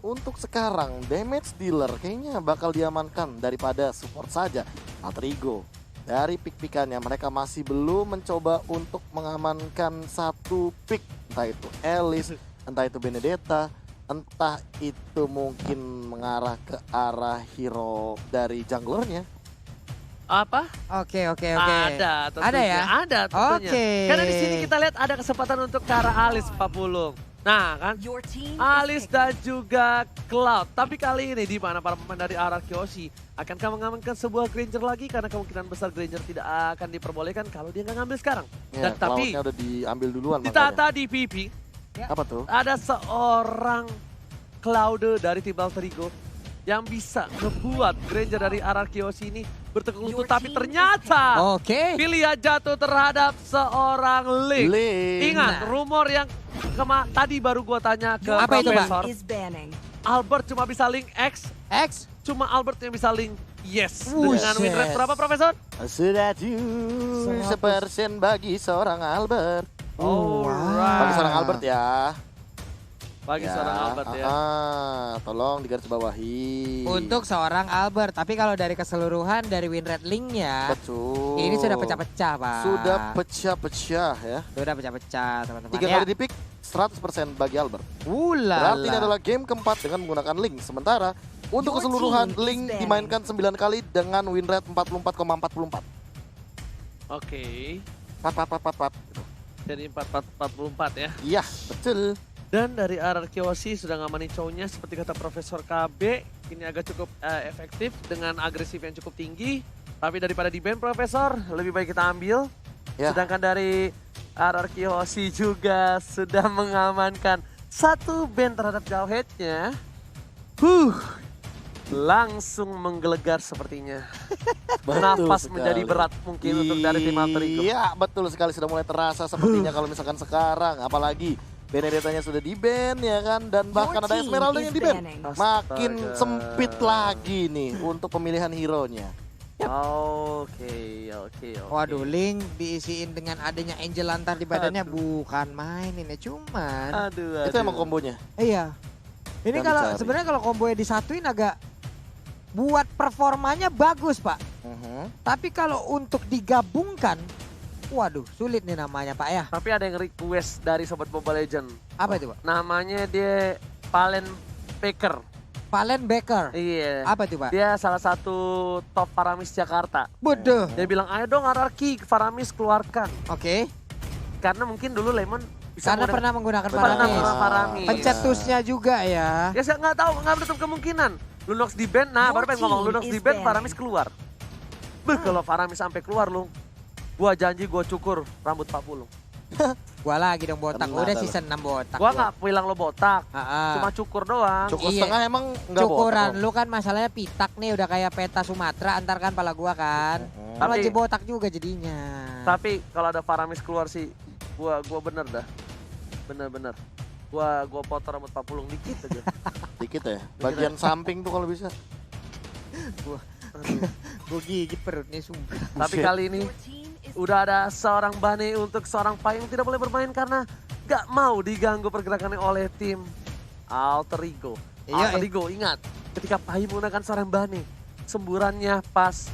Untuk sekarang, damage dealer kayaknya bakal diamankan daripada support saja. Alter Ego, dari pick-pickannya mereka masih belum mencoba untuk mengamankan satu pick. Entah itu Alice, entah itu Benedetta, entah itu mungkin mengarah ke arah hero dari junglernya. Apa? Oke. Ada tentunya. Ada ya? Ada tentunya. Oke. Karena di sini kita lihat ada kesempatan untuk ke arah Alice Pak Pulung. Nah kan, Alice dan juga Cloud. Tapi kali ini di mana para pemain dari arah Kyoshi akankah mengamankan sebuah Granger lagi? Karena kemungkinan besar Granger tidak akan diperbolehkan kalau dia nggak ngambil sekarang. Ya, Dan tapi Cloud-nya udah diambil duluan di makanya. tadi PP Apa tuh? ada seorang Cloud dari tim Alter Ego yang bisa ngebuat Granger dari arah Kyoshi ini bertekuk lutut. Tapi ternyata Oke. pilihan jatuh terhadap seorang Link. Ingat, rumor yang tadi baru gua tanya ke Apa itu, Pak? Profesor. Albert cuma bisa link X. X. Cuma Albert yang bisa link yes. Wuset. Dengan win rate berapa, Profesor? Sudah 100% bagi seorang Albert. Alright. Bagi seorang Albert ya. Bagi seorang Albert ya. Tolong digarisbawahi. Untuk seorang Albert. Tapi kalau dari keseluruhan dari win rate linknya, Betul. ini sudah pecah-pecah, Pak. Sudah pecah-pecah ya. Sudah pecah-pecah, teman-teman. 3 Ya. kali di pick, 100% bagi Albert. Ulala. Berarti ini adalah game keempat dengan menggunakan Link. Sementara untuk keseluruhan Link dimainkan 9 kali dengan win rate 44,44. Oke. 4444. Gitu. Jadi 44 ya. Iya, betul. Dan dari arah Kyoshi sudah ngamanin cowoknya seperti kata Profesor KB. Ini agak cukup efektif dengan agresif yang cukup tinggi. Tapi daripada di ban Profesor, lebih baik kita ambil. Ya. Sedangkan dari arah Kyoshi juga sudah mengamankan satu ban terhadap Jauhead-nya. Langsung menggelegar sepertinya. Nafas sekali. menjadi berat mungkin untuk dari tim Alter Ego. Iya, betul sekali. Sudah mulai terasa sepertinya kalau misalkan sekarang. Apalagi Benedettanya sudah di-ban ya kan. Dan bahkan ada Esmeralda yang di-ban. Makin Astaga. sempit lagi nih untuk pemilihan hero-nya. Oke. Waduh, Link diisiin dengan adanya Angel Lantar di badannya bukan main ini, cuman. Aduh. Itu emang kombonya. Iya. Ini Yang kalau dicari. sebenarnya kalau kombonya disatuin agak buat performanya bagus, Pak. Tapi kalau untuk digabungkan, waduh, sulit nih namanya, Pak ya. Tapi ada yang request dari Sobat Mobile Legend. Apa itu, Pak? Namanya dia Palen Baker. Valen Baker. Iya. Apa itu, Pak? Dia salah satu top Faramis Jakarta. Bodoh. Dia bilang, ayo dong RRQ Faramis keluarkan. Oke. Karena mungkin dulu Lemon bisa Karena pernah menggunakan pernah Faramis. Faramis. Pencetusnya juga ya. Ya saya nggak tahu, nggak menutup kemungkinan. Lunox di ban, nah baru pengen ngomong Lunox di ban, Faramis keluar. Kalau Faramis sampai keluar lu, gua janji gua cukur rambut Pak Pulung. Gua lagi dong botak. Kena Udah dah. season 6 botak. Gua nggak bilang lo botak, Ah, cuma cukur doang. Cukur Iya. setengah emang nggak Cukuran botak. lu kan masalahnya pitak nih udah kayak peta Sumatera antar kan pala gua kan. Kalau Tapi- aja botak juga jadinya. Tapi kalau ada Faramis keluar sih, gua bener dah. Bener. Gua potong rambut Pak Pulung dikit aja. Dikit ya. Bagian samping tuh kalau bisa. Gua gigit perutnya sumpah. Tapi kali ini udah ada seorang Bane untuk seorang Pai yang tidak boleh bermain karena gak mau diganggu pergerakannya oleh tim Alter Ego. Iya, Alter Ego ingat ketika Pai menggunakan seorang Bane, semburannya pas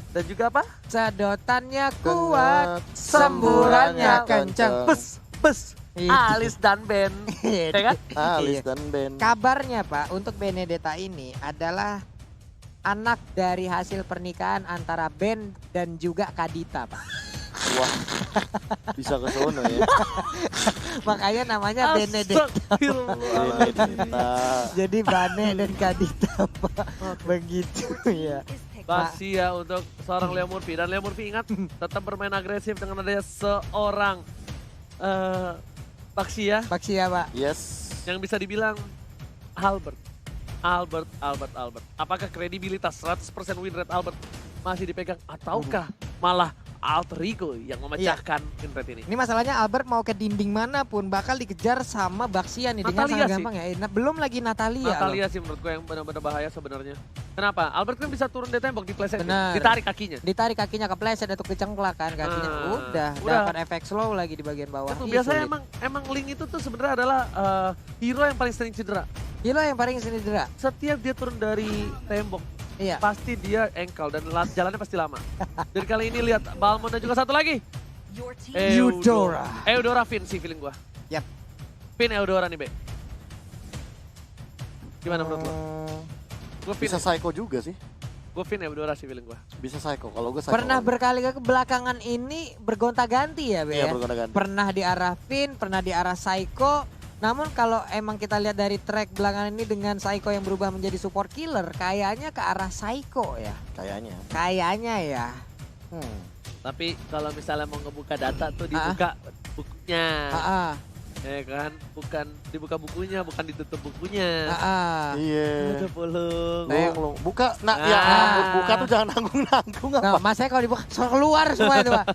dan juga apa? Sedotannya kuat, semburannya kenceng. Bes, Itu. Alice dan Ben. Ya kan? Alice Iya. dan Ben. Kabarnya Pak, untuk Benedetta ini adalah anak dari hasil pernikahan antara Ben dan juga Kadita, Pak. Wah, bisa ke sono ya. Makanya namanya Benedetta. Benedetta. Jadi Bane dan Kadita, Pak. Begitu ya. Pasti ya untuk seorang Leo Murphy. Dan Leo Murphy ingat tetap bermain agresif dengan adanya seorang Baxia Baksia, Pak. Yes. yang bisa dibilang Albert. Apakah kredibilitas 100% win rate Albert masih dipegang ataukah malah Alter Ego yang memecahkan win rate ini? Ini masalahnya Albert mau ke dinding manapun bakal dikejar sama Baksia nih dengan Natalia sangat sih. gampang ya. Belum lagi Natalia. Natalia sih menurut gue yang benar-benar bahaya sebenarnya. Kenapa? Albert kan bisa turun dari tembok, dipleset, Benar. ditarik kakinya. Ditarik kakinya kepleset atau kecengklak kan kakinya. Udah dapat efek slow lagi di bagian bawah. Itu Ih, biasanya sulit. emang Link itu tuh sebenarnya adalah hero yang paling sering cedera. Hero yang paling sini cedera. Setiap dia turun dari tembok, Iya. pasti dia ankle dan jalannya pasti lama. Dan kali ini lihat Balmond dan juga satu lagi. Eudora. Eudora Finn sih feeling gua. Yap. Finn Eudora nih, Be. Gimana menurut lo? Gua Finn, Bisa Psycho juga sih. gua Finn Eudora sih feeling gua. Bisa Psycho. Kalau gue Psycho. Pernah berkali ke belakangan ini bergonta-ganti ya, Be Iya, ya? bergonta-ganti. Pernah di arah Finn, pernah di arah Psycho. Namun kalau emang kita lihat dari track belakangan ini dengan Psycho yang berubah menjadi support killer, kayaknya ke arah Psycho ya. Kayaknya. Kayaknya ya. Tapi kalau misalnya mau ngebuka data tuh dibuka bukunya. Ah, Ya kan? Bukan dibuka bukunya, bukan ditutup bukunya. Iya. Udah bolong. Belum. Buka. Nah, ya Ah. ampun, buka tuh jangan nanggung-nanggung Nah, apa. mas saya kalau dibuka soal keluar semua itu, Pak.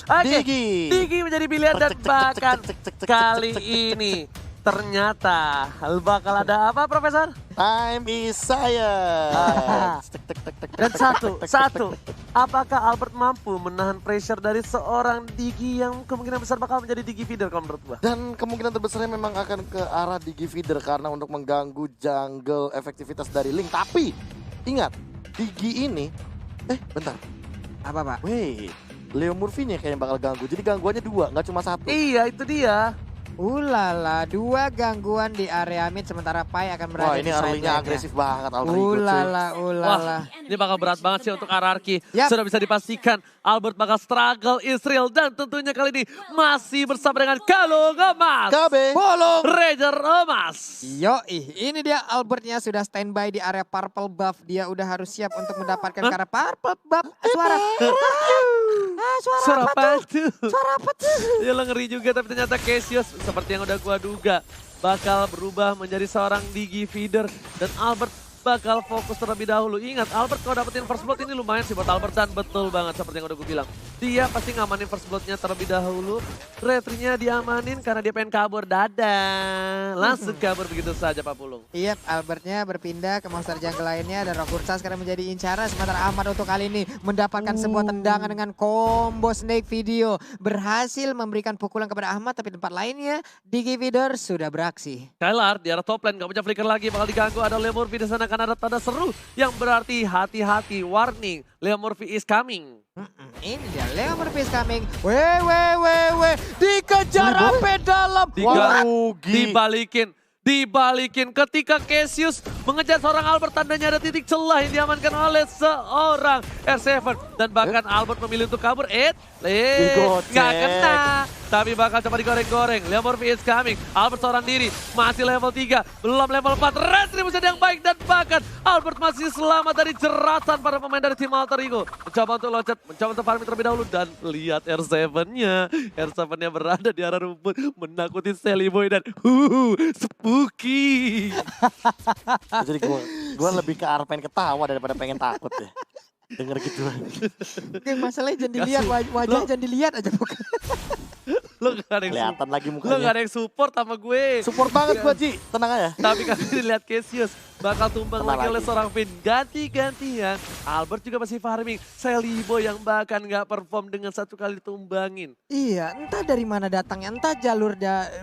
Oke, Digi. Digi menjadi pilihan dan bahkan kali ini ternyata bakal ada apa, Profesor? Time is science. Dan satu, apakah Albert mampu menahan pressure dari seorang Digi yang kemungkinan besar bakal menjadi Digi feeder kalau menurut gua? Dan kemungkinan terbesarnya memang akan ke arah Digi feeder karena untuk mengganggu jungle efektivitas dari Link. Tapi ingat, Digi ini, bentar, Apa, Pak? wait, Leo Murphy-nya kayaknya bakal ganggu. Jadi gangguannya dua, nggak cuma satu. Iya, itu dia. Ulala, 2 gangguan di area mid sementara Pai akan Wah, berada ini di side early-nya lane-nya. agresif banget Aldrigo cuy. Ulala. Wah, ini bakal berat banget sih untuk Ararki. Yap. Sudah bisa dipastikan Albert bakal struggle Israel dan tentunya kali ini masih bersama dengan Kalung Emas. KB. Bolong. Ranger Emas. Yoi, ini dia Albertnya sudah standby di area purple buff. Dia udah harus siap untuk mendapatkan ke arah purple buff. Suara. Suara apa tuh? Suara apa tuh? Ya lo ngeri juga tapi ternyata Cassius seperti yang udah gua duga bakal berubah menjadi seorang Digi feeder dan Albert bakal fokus terlebih dahulu. Ingat Albert kalau dapetin first blood ini lumayan sih buat Albert dan betul banget seperti yang udah gue bilang. Dia pasti ngamanin first bloodnya terlebih dahulu. Retrinya diamanin karena dia pengen kabur. Dadah. Langsung kabur begitu saja Pak Pulung. Iya, Albertnya berpindah ke monster jungle lainnya dan Rokursa sekarang menjadi incaran sementara Ahmad untuk kali ini mendapatkan sebuah tendangan dengan combo snake video. Berhasil memberikan pukulan kepada Ahmad tapi tempat lainnya Digi Feeder sudah beraksi. Skylar di arah top lane gak punya flicker lagi bakal diganggu. Ada Leo Murphy di sana karena ada tanda seru yang berarti hati-hati, warning, Leo Murphy is coming. Ini dia Leo Murphy is coming. Weh. Dikejar sampai dalam. Wah, rugi. Dibalikin ketika Cassius mengejar seorang Albert, tandanya ada titik celah yang diamankan oleh seorang R7 dan bahkan Albert memilih untuk kabur. Digocek. Nggak kena, tapi bakal coba digoreng-goreng. Leo Murphy is coming, Albert seorang diri, masih level 3, belum level 4, retribusi yang baik dan bahkan Albert masih selamat dari jeratan para pemain dari tim Alter Ego. Mencoba untuk loncat, mencoba untuk farming terlebih dahulu dan lihat R7-nya. R7-nya berada di arah rumput, menakuti Sally Boy dan spooky. Jadi gue lebih ke arah pengen ketawa daripada pengen takut ya. Denger gitu. Oke, masalahnya jangan dilihat wajah jangan dilihat aja bukan. Lo gak ada yang Kelihatan lagi Lo gak mukanya. ada yang support sama gue. Support banget gue Ci, tenang aja. Tapi kali ini lihat Cassius bakal tumbang Tenang lagi oleh lagi. seorang Finn. Ganti-gantian. Albert juga masih farming. Sally Boy yang bahkan gak perform dengan satu kali ditumbangin. Iya, entah dari mana datangnya, entah jalur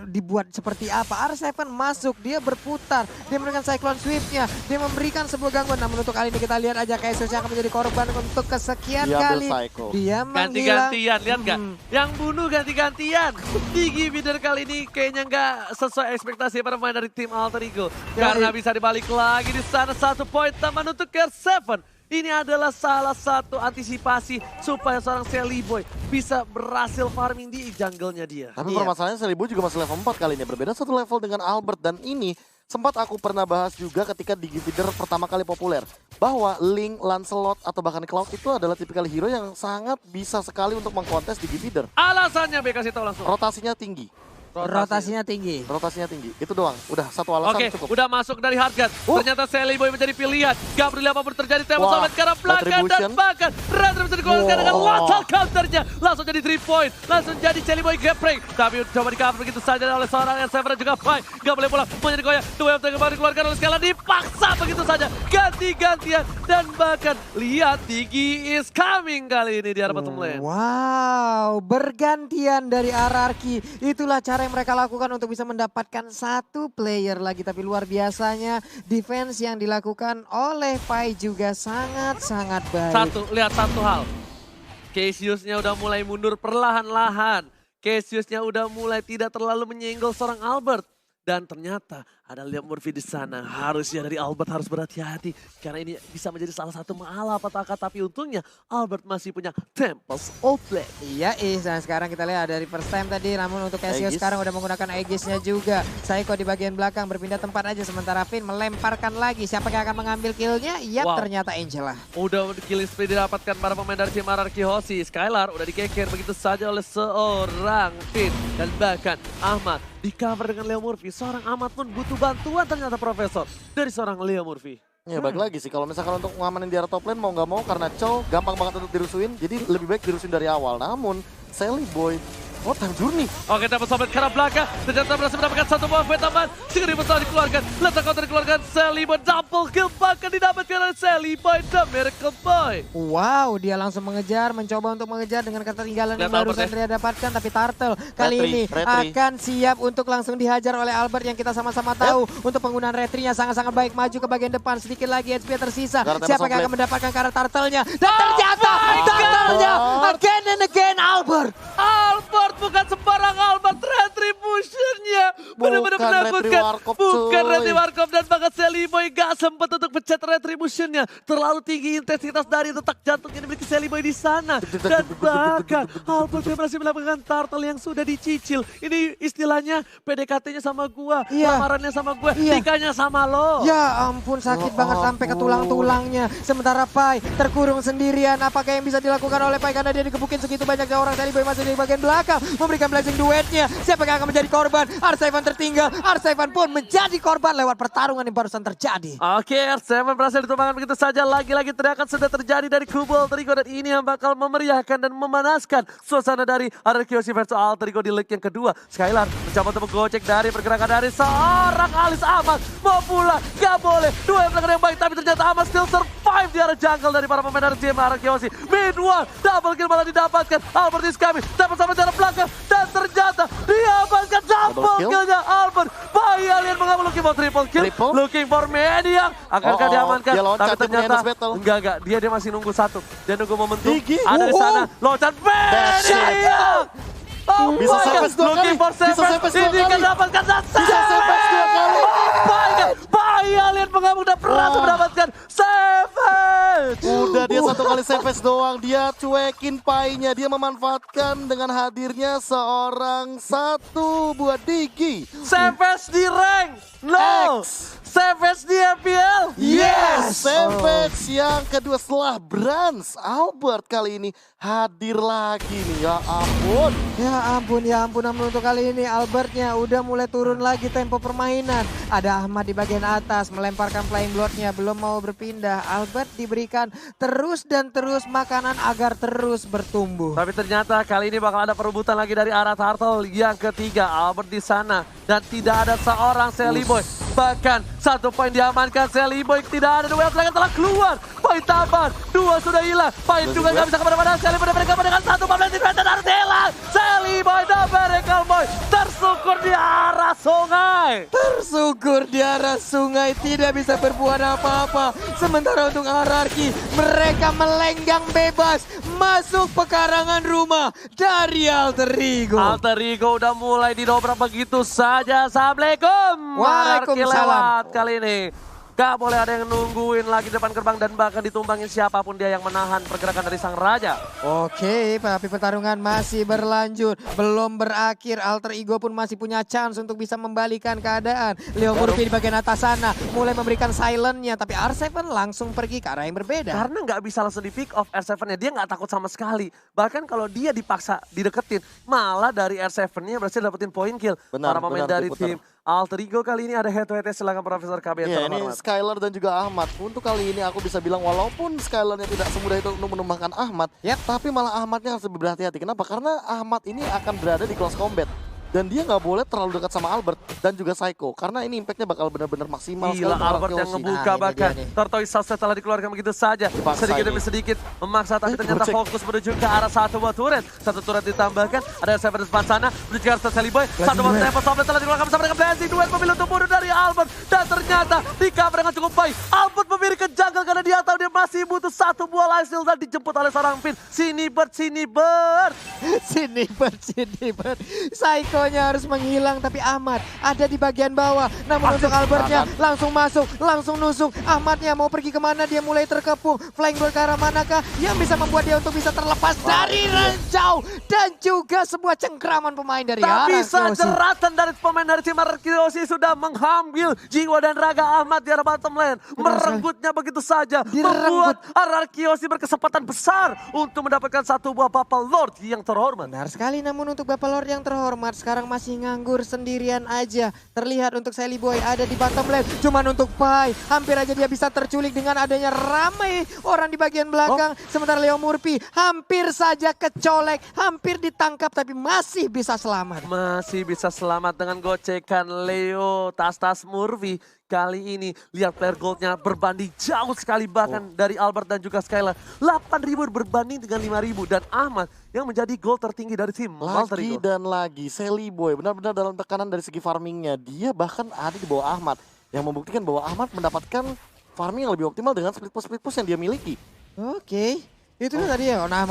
dibuat seperti apa. R7 masuk, dia berputar, dia memberikan cyclone sweep-nya, dia memberikan sebuah gangguan. Namun untuk kali ini kita lihat aja Cassius yang akan menjadi korban untuk kesekian Dia ambil kali. Psycho. Dia menghilang. Ganti-gantian, lihat gak? Yang bunuh ganti-gantian. Digi Feeder kali ini kayaknya gak sesuai ekspektasi para pemain dari tim Alter Ego. Karena bisa dibalik lagi di sana 1 poin tambahan untuk R7. Ini adalah salah satu antisipasi supaya seorang Sally Boy bisa berhasil farming di jungle-nya dia. Tapi Iya. permasalahannya Sally Boy juga masih level 4 kali ini. Berbeda satu level dengan Albert. Dan ini sempat aku pernah bahas juga ketika Digi Feeder pertama kali populer. Bahwa Link, Lancelot, atau bahkan Cloud itu adalah tipikal hero yang sangat bisa sekali untuk mengkontes Digi Feeder. Alasannya B kasih tahu langsung. Rotasinya tinggi. Rotasinya tinggi. Rotasinya tinggi. Itu doang. Udah satu alasan Oke, cukup. udah masuk dari Hardgun. Ternyata Sally Boy menjadi pilihan. Gabriel apapun terjadi, tembak Wah, sampai ke arah belakang dan Retribution. bahkan Retribution dikeluarkan dengan lethal counternya. Langsung jadi 3 point. Langsung jadi Sally Boy gapring. Tapi coba di cover begitu saja oleh seorang yang Seven juga Pai. Gak boleh pulang. Mau jadi goyang. Dua yang kembali dikeluarkan oleh Skala. Dipaksa begitu saja. Ganti-gantian. Dan bahkan lihat Digi is coming kali ini di arah bottom lane. Wow, bergantian dari RRQ. Itulah cara yang mereka lakukan untuk bisa mendapatkan satu player lagi. Tapi luar biasanya defense yang dilakukan oleh Pai juga sangat-sangat baik. Lihat satu hal. Cassiusnya udah mulai mundur perlahan-lahan. Cassiusnya udah mulai tidak terlalu menyenggol seorang Albert. Dan ternyata ada Liam Murphy di sana. Harusnya dari Albert harus berhati-hati. Karena ini bisa menjadi salah satu malapetaka. Tapi untungnya Albert masih punya Tempest of Blade. Iya, dan sekarang kita lihat dari first time tadi. Namun untuk Cassius sekarang udah menggunakan Aegisnya juga. Psycho di bagian belakang berpindah tempat aja. Sementara Finn melemparkan lagi. Siapa yang akan mengambil killnya? Yap, ternyata Angela. Udah killing spree didapatkan para pemain dari tim RRQ Hoshi. Skylar udah dikeker begitu saja oleh seorang Finn. Dan bahkan Ahmad di cover dengan Leo Murphy. Seorang Ahmad pun butuh bantuan ternyata Profesor dari seorang Leo Murphy. Ya balik lagi sih, kalau misalkan untuk ngamanin di area top lane mau nggak mau karena Chow gampang banget untuk dirusuin. Jadi lebih baik dirusuin dari awal. Namun Sally Boy, oh time journey. Oke, dapat sobat ke arah belakang. Ternyata berhasil mendapatkan satu buah fight tambahan. Segera besar dikeluarkan. Letak counter dikeluarkan. Sally Boy double kill bahkan didapatkan oleh Sally Boy The Miracle Boy. Wow, dia langsung mengejar, mencoba untuk mengejar dengan ketertinggalan yang barusan dia dapatkan. Tapi Turtle kali ini akan siap untuk langsung dihajar oleh Albert yang kita sama-sama tahu. Untuk penggunaan retrinya sangat-sangat baik. Maju ke bagian depan, sedikit lagi HP tersisa. Siapa yang akan mendapatkan karena Turtle-nya? Dan ternyata Turtle-nya again and again Albert. Albert bukan sembarang Albert, Retribution-nya benar-benar menakutkan. Bukan Retri Warkop dan bahkan Sally Boy gak sempat untuk pencet Retribution-nya. Terlalu tinggi intensitas dari detak jantung yang dimiliki Sally Boy di sana. Dan bahkan Albert yang berhasil mendapatkan turtle yang sudah dicicil. Ini istilahnya PDKT-nya sama gua, lamarannya sama gua, nikahnya sama lo. Ya ampun, sakit banget sampai ke tulang-tulangnya. Sementara Pai terkurung sendirian. Apakah yang bisa dilakukan oleh Pai karena dia dikebukin segitu banyaknya orang. Sally Boy masih di bagian belakang memberikan blessing duetnya. Siapa yang akan menjadi korban? R7 tertinggal. R7 pun menjadi korban lewat pertarungan yang barusan terjadi. Oke, R7 berhasil ditumbangkan begitu saja. Lagi-lagi teriakan sudah terjadi dari kubu Alter Ego dan ini yang bakal memeriahkan dan memanaskan suasana dari RRQ Hoshi versus Alter Ego di leg yang kedua. Skylar mencoba untuk menggocek dari pergerakan dari seorang Alice Ahmad. Mau pulang, gak boleh. Dua yang yang baik, tapi ternyata Ahmad still survive di arah jungle dari para pemain dari tim RRQ Hoshi. Mid one, double kill malah didapatkan. Albert is coming, dapat sampai jarak belakang. Dan ternyata diamankan double killnya Albert. Bayi alien mengambil looking for triple kill. Looking for Maniac. Akankah diamankan? Tapi ternyata enggak. Dia masih nunggu satu. Dia nunggu momentum. Ada di sana. Loncat Maniac. Oh bisa Savage 2 kali. Bisa Savage 2 kali. Ini mendapatkan Bisa Savage 2 kali. Bayi alien mengamuk dan berhasil mendapatkan Savage. Udah dia satu kali Savage doang. Dia cuekin Pai-nya. Dia memanfaatkan dengan hadirnya seorang satu buat Digi. Savage di rank. No. Savage di FPL. Yes. Savage yang kedua setelah Brans. Albert kali ini hadir lagi nih. Ya ampun. Ya ampun. Namun untuk kali ini Albertnya udah mulai turun lagi tempo permainan. Ada Ahmad di bagian atas melemparkan Flying Blood-nya. Belum mau berpindah. Albert diberikan terus dan terus makanan agar terus bertumbuh. Tapi ternyata kali ini bakal ada perebutan lagi dari arah Turtle yang ketiga. Albert di sana. Dan tidak ada seorang Sally Boy. Bahkan satu poin diamankan Sally Boy. Tidak ada dua yang telah keluar. Poin tambahan. Dua sudah hilang. Poin juga gak bisa kemana-mana. Sally Boy berdekat dengan satu pemain dan harus hilang. Sally Boy dan Miracle Boy tersukur di arah sungai. Tersukur di arah sungai. Tidak bisa berbuat apa-apa. Sementara untuk RRQ mereka melenggang bebas. Masuk pekarangan rumah dari Alter Ego. Alter Ego udah mulai didobrak begitu saja. Assalamualaikum. Waalaikumsalam. Lewat kali ini. Gak boleh ada yang nungguin lagi depan gerbang dan bahkan ditumbangin siapapun dia yang menahan pergerakan dari sang raja. Oke, tapi pertarungan masih berlanjut. Belum berakhir, Alter Ego pun masih punya chance untuk bisa membalikan keadaan. Leo Murphy di bagian atas sana mulai memberikan silent-nya, tapi R7 langsung pergi ke arah yang berbeda. Karena nggak bisa langsung di pick off R7-nya, dia nggak takut sama sekali. Bahkan kalau dia dipaksa dideketin, malah dari R7-nya berhasil dapetin point kill. Para pemain dari tim Alter Ego kali ini ada head-to-head silakan Profesor KB yang ini terhormat. Skylar dan juga Ahmad. Untuk kali ini aku bisa bilang walaupun Skylarnya tidak semudah itu untuk menumbangkan Ahmad, tapi malah Ahmadnya harus lebih berhati-hati. Kenapa? Karena Ahmad ini akan berada di close combat. Dan dia nggak boleh terlalu dekat sama Albert dan juga Psycho. Karena ini impactnya bakal benar-benar maksimal. Gila, Albert yang ngebuka bahkan. Tortoise Sunset telah dikeluarkan begitu saja. Sedikit demi sedikit memaksa tapi ternyata fokus menuju ke arah satu buah turret. Satu turret ditambahkan. Ada Seven di depan sana. Menuju ke arah Sally Boy. Satu buah tempo Softlet telah dikeluarkan bersama dengan Blazing. Duet memilih untuk bunuh dari Albert. Dan ternyata di cover dengan cukup baik. Albert memilih ke jungle karena dia tahu dia masih butuh satu buah lifesteal dan dijemput oleh seorang Finn. Sini Bird. Sini Bird. Psycho-nya harus menghilang, tapi Ahmad ada di bagian bawah. Namun untuk Albertnya langsung masuk, langsung nusuk. Ahmadnya mau pergi kemana, dia mulai terkepung. Flying Bird ke arah manakah yang bisa membuat dia untuk bisa terlepas dari ranjau. Dan juga sebuah cengkraman pemain dari Tapi Araki jeratan dari pemain dari tim Araki sudah mengambil jiwa dan raga Ahmad di arah bottom lane. Merenggutnya begitu saja. Membuat Araki berkesempatan besar untuk mendapatkan satu buah Bubble Lord yang terhormat. Benar sekali, namun untuk Bubble Lord yang terhormat sekarang masih nganggur sendirian aja. Terlihat untuk Sally Boy ada di bottom lane. Cuman untuk Pai, hampir aja dia bisa terculik dengan adanya ramai orang di bagian belakang. Sementara Leo Murphy hampir saja kecolek, hampir ditangkap tapi masih bisa selamat. Masih bisa selamat dengan gocekan Leo tas Murphy. Kali ini lihat player goldnya berbanding jauh sekali bahkan dari Albert dan juga Skylar. 8.000 berbanding dengan 5.000 dan Ahmad yang menjadi gold tertinggi dari tim Alter Ego. Lagi dan lagi Sally Boy benar-benar dalam tekanan dari segi farmingnya. Dia bahkan ada di bawah Ahmad yang membuktikan bahwa Ahmad mendapatkan farming yang lebih optimal dengan split push yang dia miliki. Oke. Itu tadi ya. Nah,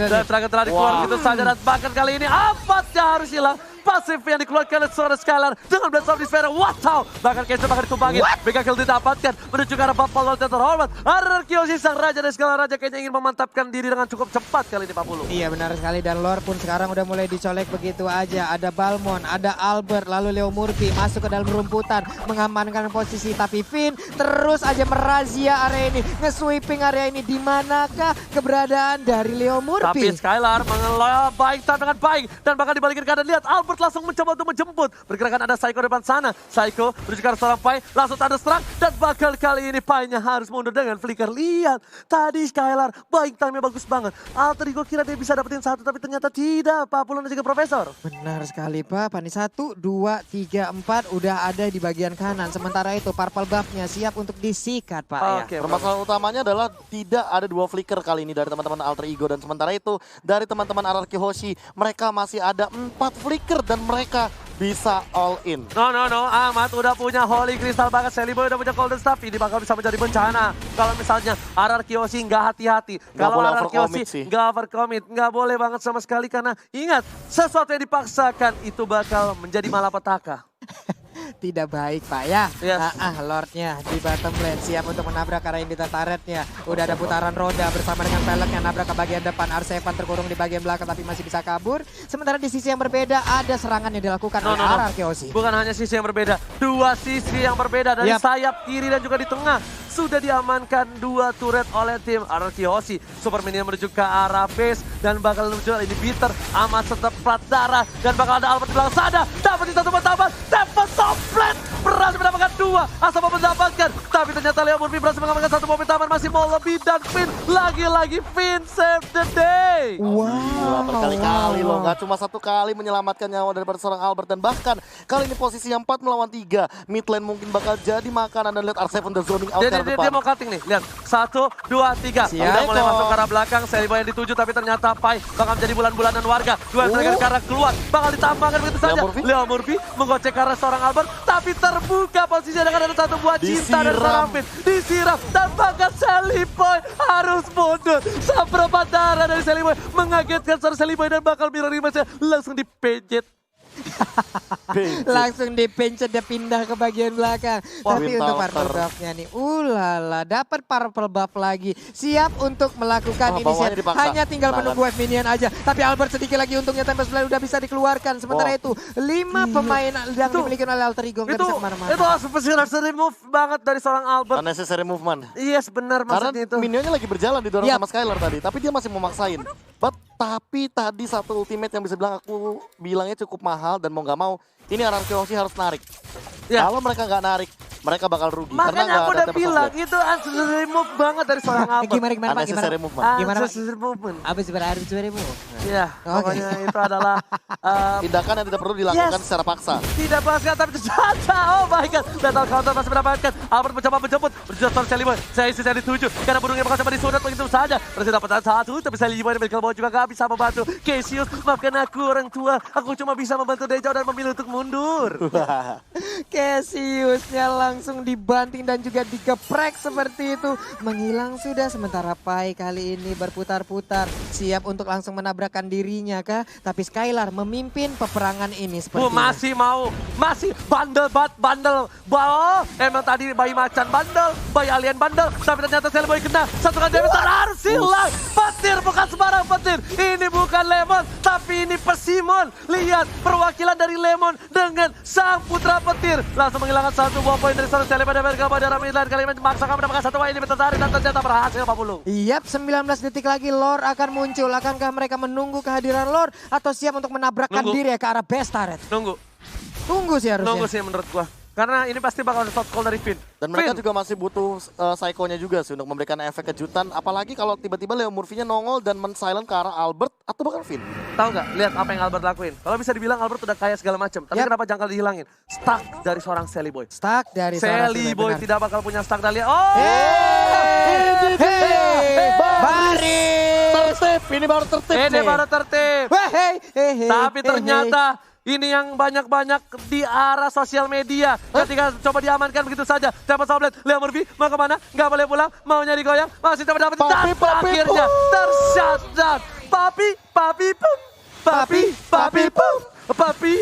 dan terakhir telah dikeluar gitu saja dan bahkan kali ini Ahmadnya harus hilang. Pasif yang dikeluarkan oleh seorang Skylar dengan Blast of Despair. Wow, bahkan Kaiser bahkan ditumbangin. Mega kill didapatkan menuju ke arah Bubble Lord yang terhormat. Araki sang raja dan Skylar raja kayaknya ingin memantapkan diri dengan cukup cepat kali ini Pak Pulu. Iya benar sekali, dan Lord pun sekarang udah mulai dicolek begitu aja. Ada Balmon, ada Albert, lalu Leo Murphy masuk ke dalam rumputan mengamankan posisi. Tapi Finn terus aja merazia area ini, nge-sweeping area ini. Di manakah keberadaan dari Leo Murphy? Tapi Skylar mengelola baik dengan baik dan bahkan dibalikin keadaan. Lihat Albert langsung mencoba untuk menjemput. Pergerakan ada Psycho depan sana. Psycho menuju ke arah seorang Pai. Langsung ada serang. Dan bakal kali ini Pai-nya harus mundur dengan flicker. Lihat. Tadi Skylar. Baik time-nya bagus banget. Alter Ego kira dia bisa dapetin satu. Tapi ternyata tidak. Pak Pulun dan juga Profesor. Benar sekali Pak. Pani 1, 2, 3, 4 udah ada di bagian kanan. Sementara itu purple buff-nya siap untuk disikat Pak. Oke, permasalahan utamanya adalah tidak ada dua flicker kali ini dari teman-teman Alter Ego. Dan sementara itu dari teman-teman Araki Hoshi. Mereka masih ada 4 flicker. Dan mereka bisa all in. No. Ahmad udah punya Holy Crystal banget. Sally Boy udah punya Golden Staff. Ini bakal bisa menjadi bencana. Kalau misalnya Araki Hoshi nggak hati-hati. Kalau Araki Hoshi nggak overcommit. Nggak boleh banget sama sekali. Karena ingat, sesuatu yang dipaksakan itu bakal menjadi malapetaka. Tidak baik Pak ya. Yes. Lordnya di bottom lane siap untuk menabrak arah Invita turretnya. Udah ada putaran roda bersama dengan peleknya nabrak ke bagian depan. R7 terkurung di bagian belakang tapi masih bisa kabur. Sementara di sisi yang berbeda ada serangan yang dilakukan oleh Araki Hoshi. Bukan hanya sisi yang berbeda, dua sisi yang berbeda dari sayap kiri dan juga di tengah. Sudah diamankan 2 turret oleh tim Araki Hoshi. Super minion menuju ke arah base dan bakal menuju ini bitter. Amat setepat darah dan bakal ada Albert di belakang sana. Dapat satu pertama, Tempo Softlet berhasil mendapatkan 2. Asal mendapatkan, tapi ternyata Leo Murphy berhasil mengamankan 1 mobil taman. Masih mau lebih dan Finn, lagi-lagi Finn save the day. Wow, berkali-kali loh, gak cuma 1 kali menyelamatkan nyawa daripada seorang Albert. Dan bahkan kali ini posisi yang 4 melawan 3. Mid lane mungkin bakal jadi makanan dan lihat R7 the zoning out dari depan. Dia mau cutting nih, lihat 1, 2, 3. Udah mulai masuk ke arah belakang, Sally Boy yang dituju tapi ternyata Pai bakal menjadi bulan-bulanan warga. Dua striker ke arah keluar, bakal ditambahkan begitu saja. Leo Murphy menggocek ke arah seorang Albert, tapi terbuka posisinya dengan ada 1 buah cinta dari seorang Finn. Disiram dan bahkan Sally Boy harus mundur. Seperempat darah dari Sally Boy mengagetkan seorang Sally Boy dan bakal mirror image-nya langsung dipejet. Langsung dipencet dia pindah ke bagian belakang. Wah, Tapi Wind untuk Talker. purple buff-nya nih, ulala, dapat purple buff lagi. Siap untuk melakukan Wah, bawahnya inisiatif. dipaksa. Hanya tinggal Banget. menunggu wave minion aja. Tapi Albert sedikit lagi untungnya Tempest Blade udah bisa dikeluarkan. Sementara Wah. itu 5 pemain yang Itu- dimiliki oleh Alter Ego nggak bisa kemana-mana. Itu unnecessary move banget dari seorang Albert. Unnecessary movement. Yes, benar Karena maksudnya itu. minionnya lagi berjalan didorong Yap. sama Skylar tadi, tapi dia masih memaksain. Tapi tadi satu ultimate yang bisa bilang aku bilangnya cukup mahal dan mau nggak mau, ini RRQ harus narik. Ya. Kalau mereka nggak narik, mereka bakal rugi. karena Makanya nggak aku ada udah Tempest bilang Blade. itu unnecessary move banget dari seorang Albert. Gimana Pak? Gimana? Unnecessary movement. Gimana, Pak? Unnecessary movement. Apa sih berarti sebenarnya? Iya, Oke. pokoknya itu adalah Tindakan yang tidak perlu dilakukan Yes. secara paksa. tidak paksa tapi tercaca. Oh my god, battle counter masih mendapatkan. Albert mencoba menjemput. Berjuang seorang Sally Boy. Saya isi seri 7. Karena burungnya bakal coba disunat begitu saja. Berhasil dapatkan satu, tapi Sally Boy dan Medical Boy juga gak bisa membantu. Cassius, maafkan aku orang tua. Aku cuma bisa membantu dari jauh dan memilih untuk mundur. Cassiusnya langsung dibanting dan juga digeprek seperti itu. Menghilang sudah sementara Pai kali ini berputar-putar. Siap untuk langsung menabrakkan dirinya kah? Tapi Skylar memimpin peperangan ini seperti Masih mau, masih bandel bawa. Emang tadi bayi macan bandel, bayi alien bandel, tapi ternyata Sally Boy kena satu kali damage dan harus hilang. Petir bukan sembarang petir, ini bukan Lemon, tapi ini Persimmon. Lihat perwakilan dari Lemon dengan sang putra petir. Langsung menghilangkan satu buah poin dari seorang Sally pada mereka pada Ramidland. Kali ini memaksakan mendapatkan satu poin ini tertarik dan ternyata berhasil Pak Pulung. Yap, 19 detik lagi Lord akan muncul. Akankah mereka menunggu kehadiran Lord atau siap untuk menabrakkan Nunggu. diri ya ke arah best turret? Nunggu Sih harusnya. sih menurut gua. Karena ini pasti bakal ada shot call dari Finn. Dan mereka Finn, juga masih butuh psycho-nya juga sih untuk memberikan efek kejutan. Apalagi kalau tiba-tiba Leo Murphy-nya nongol dan men-silent ke arah Albert atau bahkan Finn. tahu nggak? Lihat apa yang Albert lakuin. Kalau bisa dibilang Albert udah kaya segala macam. Tapi Yap. kenapa jangkal dihilangin? Stuck dari seorang Sally Boy. Stuck dari seorang Sally Sally, Boy benar. tidak bakal punya stuck dari Oh! Baris. Ini baru tertib Ini nih. baru tertib. Tapi ternyata ini yang banyak-banyak di arah sosial media. Ketika coba diamankan begitu saja. Dapat Soblet, Leo Murphy mau kemana? Nggak boleh pulang, maunya digoyang. Masih coba dapat. Dan Papi, akhirnya tershutdown. Papi pum.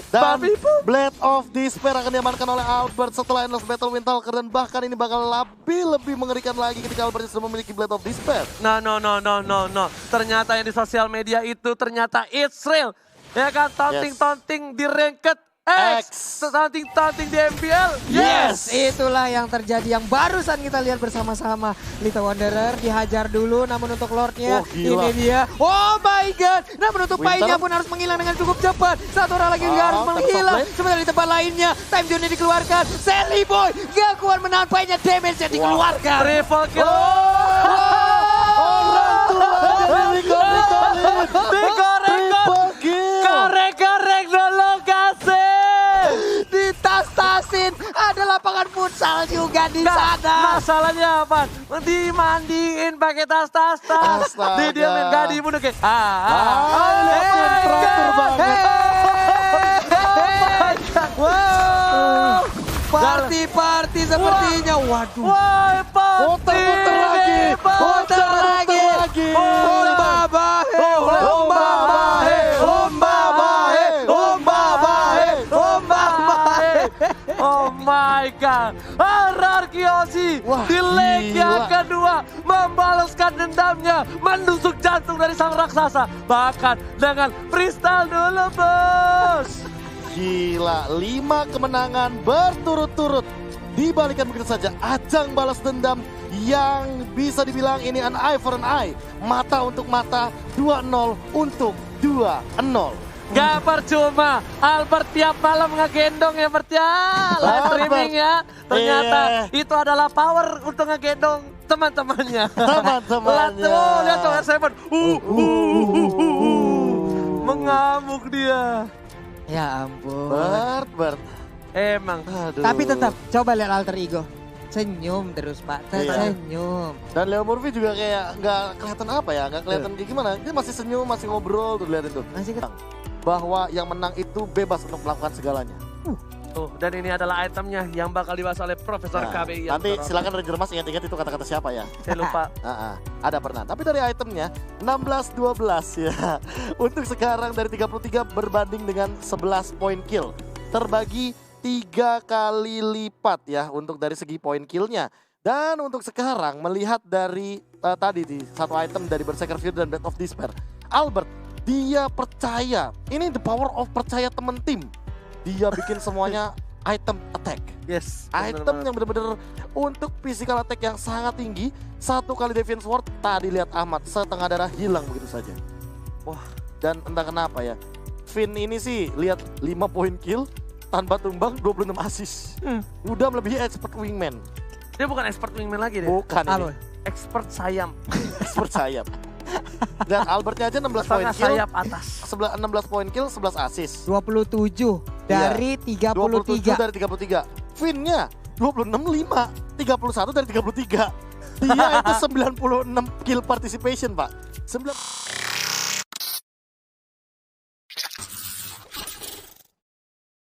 Dan Blade of Despair akan diamankan oleh Albert setelah endless battle Wind Talker. Dan bahkan ini bakal lebih mengerikan lagi ketika Albert sudah memiliki Blade of Despair. No. Ternyata yang di sosial media itu ternyata it's real. Ya kan, taunting di ranked X. Taunting di MPL. Yes. Itulah yang terjadi yang barusan kita lihat bersama-sama. Lita Wanderer dihajar dulu namun untuk Lordnya Oh, gila. ini dia. Oh my god. Namun untuk Winter. Pai-nya pun harus menghilang dengan cukup cepat. Satu orang lagi juga harus Tempest menghilang. Blade. Sementara di tempat lainnya Time Zone dikeluarkan. Sally Boy gak kuat menahan Pai-nya, damage-nya dikeluarkan. Triple kill. Orang tua jadi Digoreng. kill. Korek dulu kasih. Ditas-tasin. Ada lapangan futsal juga di sana. Masalahnya apa? Dimandiin pakai tas. Astaga. Didiamin gak dibunuh kayak. Teratur banget. Wow, party sepertinya. Waduh. Wah, Puter lagi. Putar lagi. Omba bahe, omba bahe, omba bahe, omba bahe, omba bahe. Oh my god, RRQ Wah, di leg yang gila. kedua membalaskan dendamnya, menusuk jantung dari sang raksasa. Bahkan dengan freestyle dulu bos. Gila, 5 kemenangan berturut-turut. Dibalikan begitu saja, ajang balas dendam yang bisa dibilang ini an eye for an eye. Mata untuk mata, 2-0 untuk 2-0. Gak percuma, Albert tiap malam ngegendong ya Bert ya, live Albert. streaming ya. Ternyata itu adalah power untuk ngegendong teman-temannya. Teman-temannya. Lihat tuh R7. Mengamuk dia. Ya ampun. Bert. Emang. Aduh. Tapi tetap coba lihat Alter Ego. Senyum terus Pak, Iya. senyum. Dan Leo Murphy juga kayak nggak kelihatan apa ya, nggak kelihatan kayak gimana. Dia masih senyum, masih ngobrol tuh lihat itu. Masih Bahwa yang menang itu bebas untuk melakukan segalanya. Tuh, dan ini adalah itemnya yang bakal dibahas oleh Profesor Nah, KBI. nanti silakan Ranger Mas ingat-ingat itu kata-kata siapa ya. Saya lupa. Ada pernah. Tapi dari itemnya 16-12 ya. Untuk sekarang dari 33 berbanding dengan 11 poin kill. Terbagi 3 kali lipat ya untuk dari segi poin killnya. Dan untuk sekarang melihat dari tadi di satu item dari Berserker Fury dan Blade of Despair. Albert, dia percaya. Ini the power of percaya temen tim. Dia bikin semuanya item attack. Yes. Item yang benar-benar untuk physical attack yang sangat tinggi. 1 kali Deviant Sword, tadi lihat Ahmad setengah darah hilang begitu saja. Wah, dan entah kenapa ya. Finn ini sih lihat 5 poin kill tanpa tumbang 26 assist. Udah melebihi expert wingman. Dia bukan expert wingman lagi deh. Bukan ini. Expert sayap. Expert sayap. Dan Albertnya aja 16 poin kill. Sayap atas. 16 poin kill, 11 assist. 27 dari 33. 27 dari 33. Finn-nya 26 5, 31 dari 33. Dia itu 96 kill participation, Pak.